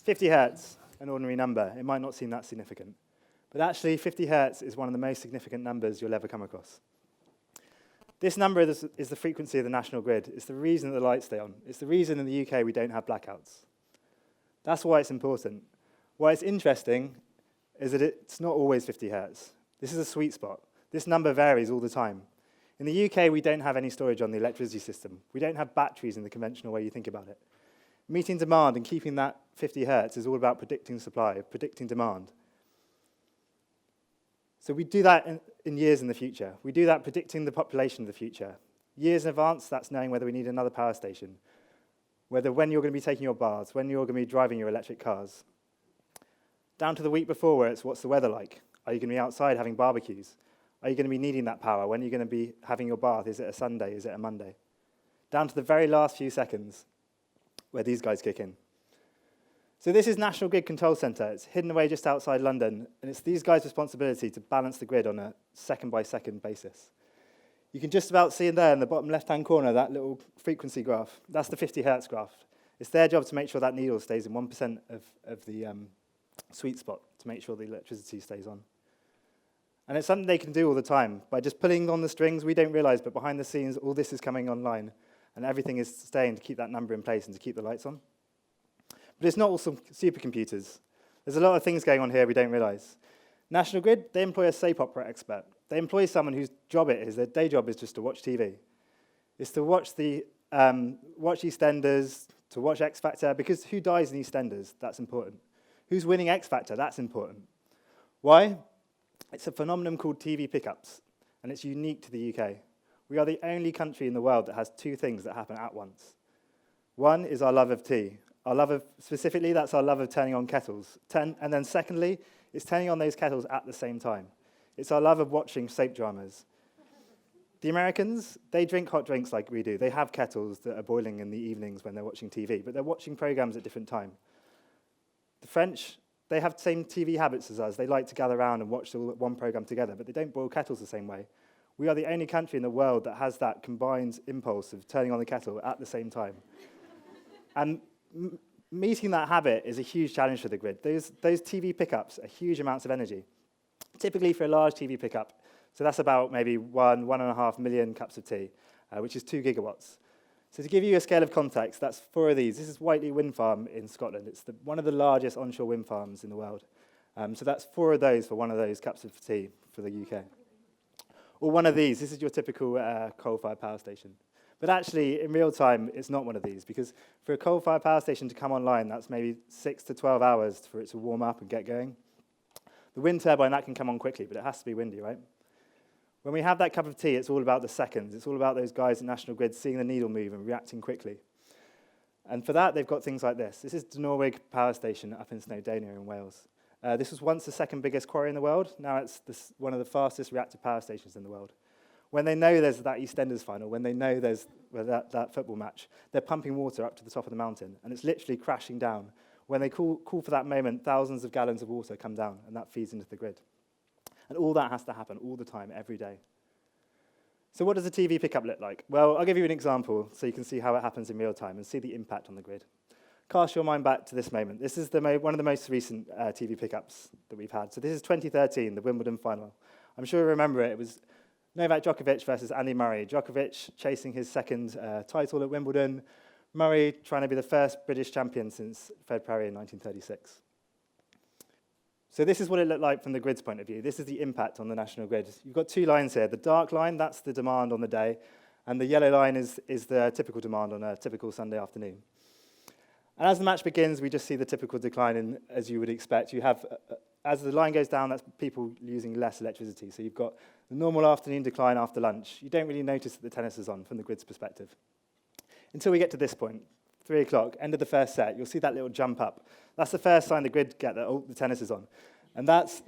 50 hertz, an ordinary number. It might not seem that significant. But actually, 50 hertz is one of the most significant numbers you'll ever come across. This number is the frequency of the national grid. It's the reason that the lights stay on. It's the reason in the UK we don't have blackouts. That's why it's important. Why it's interesting is that it's not always 50 hertz. This is a sweet spot. This number varies all the time. In the UK, we don't have any storage on the electricity system. We don't have batteries in the conventional way you think about it. Meeting demand and keeping that 50 hertz is all about predicting supply, predicting demand. So we do that in years in the future. We do that predicting the population of the future. Years in advance, that's knowing whether we need another power station, when you're going to be taking your baths, when you're going to be driving your electric cars. Down to the week before where it's what's the weather like? Are you going to be outside having barbecues? Are you going to be needing that power? When are you going to be having your bath? Is it a Sunday? Is it a Monday? Down to the very last few seconds where these guys kick in. So this is National Grid Control Centre. It's hidden away just outside London, and it's these guys' responsibility to balance the grid on a second-by-second basis. You can just about see in there in the bottom left-hand corner that little frequency graph. That's the 50 hertz graph. It's their job to make sure that needle stays in 1% of the sweet spot, to make sure the electricity stays on. And it's something they can do all the time. By just pulling on the strings, we don't realize, but behind the scenes, all this is coming online, and everything is staying to keep that number in place and to keep the lights on. But it's not all some supercomputers. There's a lot of things going on here we don't realize. National Grid, they employ a soap opera expert. They employ someone whose job it is, their day job is just to watch TV. It's to watch watch EastEnders, to watch X Factor, because who dies in EastEnders? That's important. Who's winning X Factor? That's important. Why? It's a phenomenon called TV pickups, and it's unique to the UK. We are the only country in the world that has two things that happen at once. One is our love of tea. Specifically, that's our love of turning on kettles. And then secondly, it's turning on those kettles at the same time. It's our love of watching soap dramas. The Americans, they drink hot drinks like we do. They have kettles that are boiling in the evenings when they're watching TV, but they're watching programs at different time. The French, they have the same TV habits as us. They like to gather around and watch one program together, but they don't boil kettles the same way. We are the only country in the world that has that combined impulse of turning on the kettle at the same time. And meeting that habit is a huge challenge for the grid. Those TV pickups are huge amounts of energy. Typically for a large TV pickup, so that's about maybe 1.5 million cups of tea, which is 2 gigawatts. So to give you a scale of context, that's 4 of these. This is Whiteley Wind Farm in Scotland. It's one of the largest onshore wind farms in the world. So that's 4 of those for one of those cups of tea for the UK. Or one of these. This is your typical coal-fired power station. But actually, in real time, it's not one of these, because for a coal-fired power station to come online, that's maybe 6 to 12 hours for it to warm up and get going. The wind turbine, that can come on quickly, but it has to be windy, right? When we have that cup of tea, it's all about the seconds. It's all about those guys at National Grid seeing the needle move and reacting quickly. And for that, they've got things like this. This is Dinorwig Power Station up in Snowdonia in Wales. This was once the second biggest quarry in the world. Now it's one of the fastest reactive power stations in the world. When they know there's that EastEnders final, when they know there's that football match, they're pumping water up to the top of the mountain, and it's literally crashing down. When they call for that moment, thousands of gallons of water come down, and that feeds into the grid. And all that has to happen all the time, every day. So what does a TV pickup look like? Well, I'll give you an example so you can see how it happens in real time and see the impact on the grid. Cast your mind back to this moment. This is one of the most recent TV pickups that we've had. So this is 2013, the Wimbledon final. I'm sure you remember it. It was Novak Djokovic versus Andy Murray. Djokovic chasing his second title at Wimbledon. Murray trying to be the first British champion since Fred Perry in 1936. So this is what it looked like from the grid's point of view. This is the impact on the national grid. You've got 2 lines here. The dark line, that's the demand on the day, and the yellow line is the typical demand on a typical Sunday afternoon. And as the match begins, we just see the typical decline, as you would expect. You have, as the line goes down, that's people using less electricity. So you've got the normal afternoon decline after lunch. You don't really notice that the tennis is on from the grid's perspective. Until we get to this point, 3 o'clock, end of the first set, you'll see that little jump up. That's the first sign the grid get that the tennis is on. And that's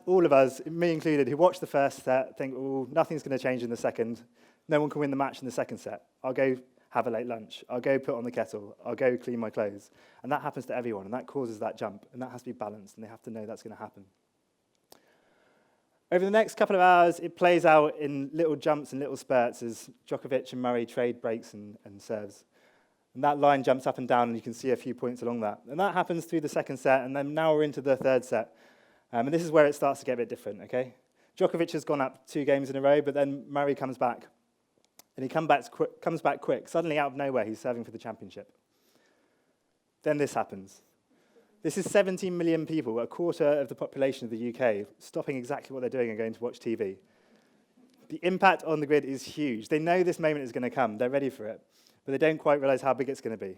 all of us, me included, who watch the first set, think, oh, nothing's going to change in the second. No one can win the match in the second set. I'll go have a late lunch. I'll go put on the kettle. I'll go clean my clothes. And that happens to everyone, and that causes that jump, and that has to be balanced, and they have to know that's going to happen. Over the next couple of hours, it plays out in little jumps and little spurts as Djokovic and Murray trade breaks and serves. And that line jumps up and down, and you can see a few points along that. And that happens through the second set, and then now we're into the third set. And this is where it starts to get a bit different, okay? Djokovic has gone up 2 games in a row, but then Murray comes back. And he comes back quick. Suddenly, out of nowhere, he's serving for the championship. Then this happens. This is 17 million people, a quarter of the population of the UK, stopping exactly what they're doing and going to watch TV. The impact on the grid is huge. They know this moment is going to come. They're ready for it. But they don't quite realize how big it's going to be.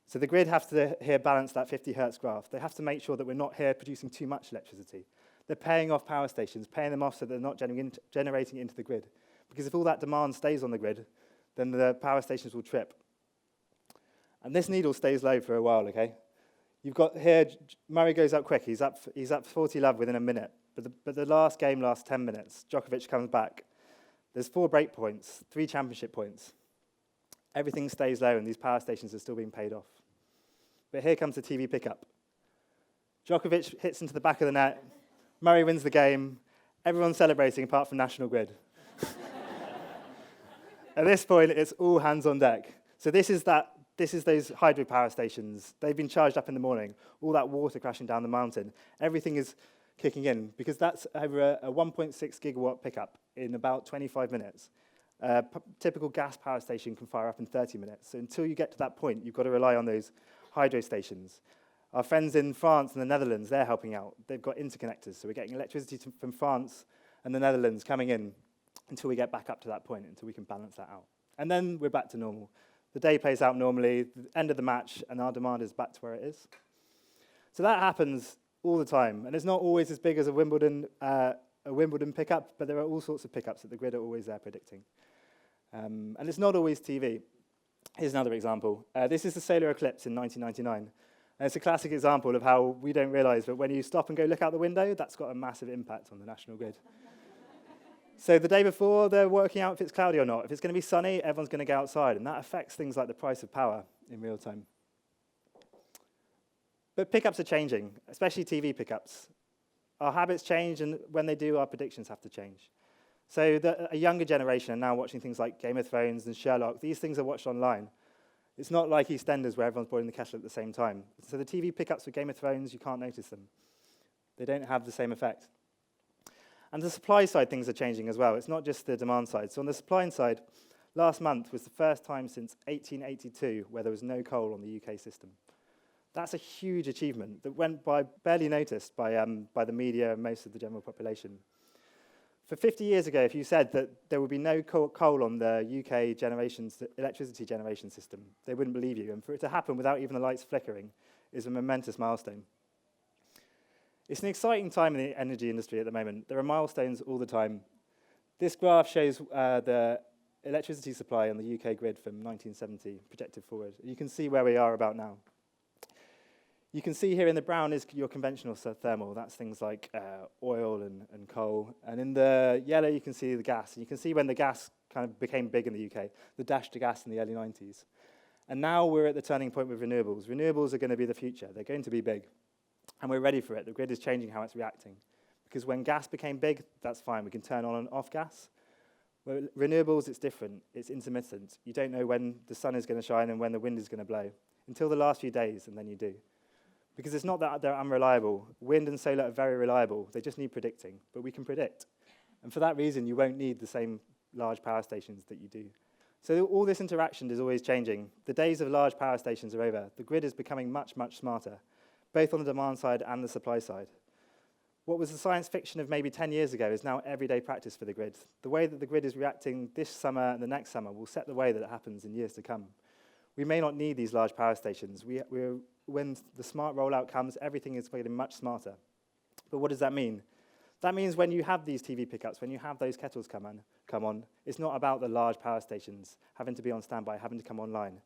So the grid has to here balance that 50 hertz graph. They have to make sure that we're not here producing too much electricity. They're paying off power stations, paying them off so they're not generating into the grid. Because if all that demand stays on the grid, then the power stations will trip. And this needle stays low for a while, okay? You've got here, Murray goes up quick. He's up 40 love within a minute. But the last game lasts 10 minutes. Djokovic comes back. There's 4 break points, 3 championship points. Everything stays low, and these power stations are still being paid off. But here comes the TV pickup. Djokovic hits into the back of the net. Murray wins the game. Everyone's celebrating apart from National Grid. At this point, it's all hands on deck. So this is those hydropower stations. They've been charged up in the morning. All that water crashing down the mountain. Everything is kicking in, because that's over a 1.6 gigawatt pickup in about 25 minutes. A typical gas power station can fire up in 30 minutes. So until you get to that point, you've got to rely on those hydro stations. Our friends in France and the Netherlands, they're helping out. They've got interconnectors, so we're getting electricity from France and the Netherlands coming in until we get back up to that point, until we can balance that out. And then we're back to normal. The day plays out normally, the end of the match, and our demand is back to where it is. So that happens all the time, and it's not always as big as a Wimbledon pickup, but there are all sorts of pickups that the grid are always there predicting. And it's not always TV. Here's another example. This is the solar eclipse in 1999. And it's a classic example of how we don't realize, but when you stop and go look out the window, that's got a massive impact on the national grid. So the day before, they're working out if it's cloudy or not. If it's going to be sunny, everyone's going to go outside, and that affects things like the price of power in real time. But pickups are changing, especially TV pickups. Our habits change, and when they do, our predictions have to change. So a younger generation are now watching things like Game of Thrones and Sherlock. These things are watched online. It's not like EastEnders where everyone's boiling the kettle at the same time. So the TV pickups for Game of Thrones, you can't notice them. They don't have the same effect. And the supply side, things are changing as well. It's not just the demand side. So on the supply side, last month was the first time since 1882 where there was no coal on the UK system. That's a huge achievement that went by barely noticed by the media and most of the general population. For 50 years ago, if you said that there would be no coal on the UK electricity generation system, they wouldn't believe you. And for it to happen without even the lights flickering is a momentous milestone. It's an exciting time in the energy industry at the moment. There are milestones all the time. This graph shows the electricity supply on the UK grid from 1970 projected forward. You can see where we are about now. You can see here in the brown is your conventional thermal. That's things like oil and coal. And in the yellow, you can see the gas. And you can see when the gas kind of became big in the UK, the dash to gas in the early 90s. And now we're at the turning point with renewables. Renewables are going to be the future. They're going to be big. And we're ready for it. The grid is changing how it's reacting. Because when gas became big, that's fine. We can turn on and off gas. Well, renewables, it's different. It's intermittent. You don't know when the sun is going to shine and when the wind is going to blow until the last few days, and then you do. Because it's not that they're unreliable. Wind and solar are very reliable. They just need predicting. But we can predict. And for that reason, you won't need the same large power stations that you do. So all this interaction is always changing. The days of large power stations are over. The grid is becoming much, much smarter, both on the demand side and the supply side. What was the science fiction of maybe 10 years ago is now everyday practice for the grid. The way that the grid is reacting this summer and the next summer will set the way that it happens in years to come. We may not need these large power stations. When the smart rollout comes, everything is getting much smarter. But what does that mean? That means when you have these TV pickups, when you have those kettles come on, it's not about the large power stations having to be on standby, having to come online.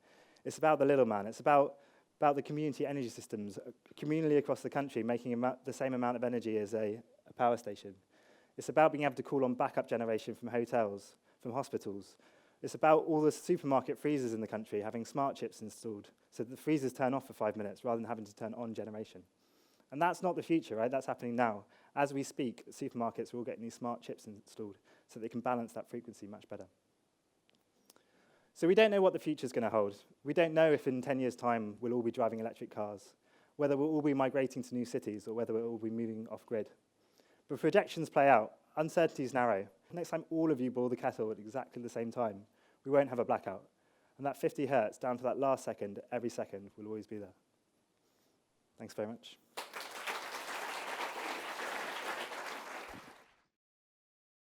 It's about the little man. It's about the community energy systems communally across the country making the same amount of energy as a power station. It's about being able to call on backup generation from hotels, from hospitals. It's about all the supermarket freezers in the country having smart chips installed so that the freezers turn off for 5 minutes rather than having to turn on generation. And that's not the future, right? That's happening now. As we speak, supermarkets are all getting these smart chips installed so they can balance that frequency much better. So we don't know what the future's going to hold. We don't know if in 10 years' time we'll all be driving electric cars, whether we'll all be migrating to new cities, or whether we'll all be moving off-grid. But projections play out. Uncertainty's narrow. Next time all of you boil the kettle at exactly the same time, we won't have a blackout. And that 50 hertz down to that last second, every second, will always be there. Thanks very much.